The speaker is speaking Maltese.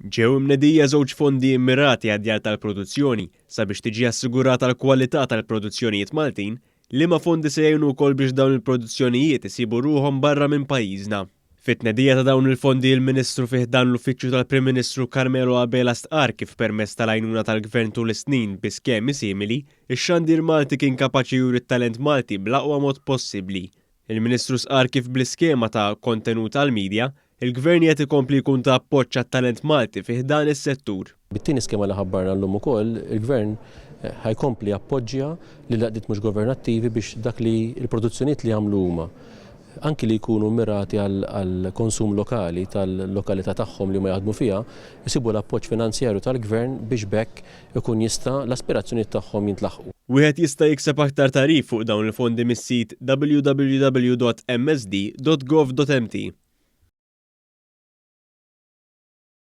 Ġew imnedija żewġ fondi immirati għad-djar tal-produzzjoni sabiex tiġi assigurata l-kwalità tal-produzzjonijiet Maltin, liema fondi se jgħinu wkoll biex dawn il-produzzjonijiet isibu ruhom barra minn pajjiżna. Fit-tnedija ta' dawn il-fondi il-Ministru fih dan l-Uffiċċju tal-Prim Ministru Carmelo Abela stqarr kif permezz tal-għajnuna tal-Gvern tul is-snin bi skemi simili, ix-xandir Malti kien kapaċi juri t-talent Malti bl-aqwa mod possibbli. Il-Ministru sqar kif bl-iskema ta' kontenut għall-midja, il-Gvern qed ikompli jkun ta' appoġġ għat-talent Malti fih dan is-settur. Bit-tieni skema li ħabbarna llum ukoll, il-Gvern ħajkompli appoġġja lil laqdiet mhux governattivi biex dak li l-produzzjonijiet li jagħmlu huma anki li jkunu mirati għal konsum lokali tal-lokalità tagħhom li ma jaħdmu fiha, jisibu l-appoġġ finanzjarju tal-Gvern biex bekk ikun jista' l-aspirazzjonijiet tagħhom jintlaħqu. Wieħed jista' jikseb aktar tarif fuq dawn il-fondi mis-sit www.msd.gov.mt.